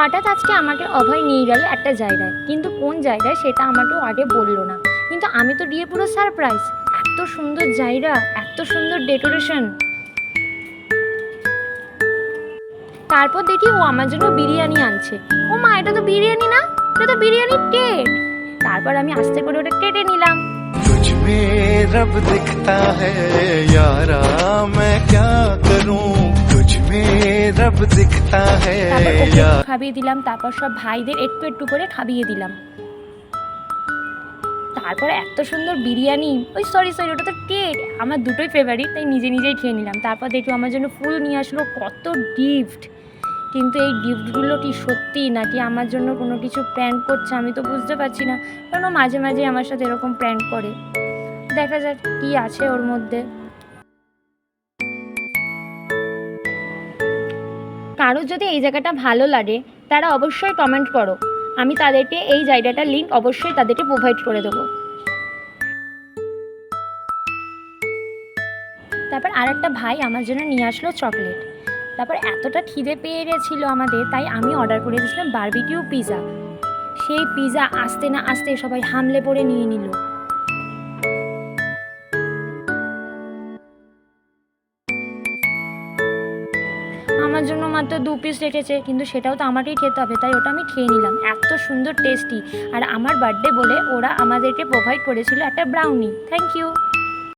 হঠাৎ আজকে আমাকে অভয় নিয়ে গেল একটা জায়গায়, কিন্তু কোন জায়গায় সেটা আমাকেও আগে বললো না। কিন্তু আমি তো দিয়ে পুরো সারপ্রাইজ। এত সুন্দর জায়গা, এত সুন্দর ডেকোরেশন। তারপর দেখি ও আমার জন্য বিরিয়ানি আনছে। ও মা, এটা তো বিরিয়ানি না, এটা তো বিরিয়ানির কেক। তারপর আমি আস্তে করে ওটা কেটে নিলাম। तुझमें रब दिखता है यारा मैं क्या करूं तुझमें रब दिखता है यार। খাবিয়ে দিলাম, তারপর সব ভাইদের একটু একটু করে খাবিয়ে দিলাম। তারপর এত সুন্দর বিরিয়ানি, ওই সরি ওটা তো কেক, আমার দুটোই ফেভারিট, তাই নিজে নিজেই খেয়ে নিলাম। তারপর দেখি আমার জন্য ফুল নিয়ে আসলো, কত গিফট। কিন্তু এই গিফটগুলো কি সত্যি নাকি আমার জন্য কোনো কিছু প্র্যাঙ্ক করছে আমি তো বুঝতে পারছি না, কারণ ও মাঝে মাঝে আমার সাথে এরকম প্র্যাঙ্ক করে। দেখা যাক কি আছে ওর মধ্যে। কারোর যদি এই জায়গাটা ভালো লাগে তারা অবশ্যই কমেন্ট করো, আমি তাদেরকে এই জায়গাটার লিঙ্ক অবশ্যই তাদেরকে প্রোভাইড করে দেবো। তারপর আর একটা ভাই আমার জন্য নিয়ে আসলো চকলেট। তারপর এতটা খিদে পেয়ে গেছিলো আমাদের, তাই আমি অর্ডার করে দিয়েছিলাম বারবিকিউ পিৎজা। সেই পিৎজা আসতে না আসতে সবাই হামলে পড়ে নিয়ে নিল। আমার জন্য মাত্র 2 পিস রেখেছে, কিন্তু সেটাও তো আমাকেই খেতে হবে, তাই ওটা আমি খেয়ে নিলাম। এত সুন্দর টেস্টি। আর আমার বার্থডে বলে ওরা আমাদেরকে প্রোভাইড করেছিল একটা ব্রাউনি। Thank you.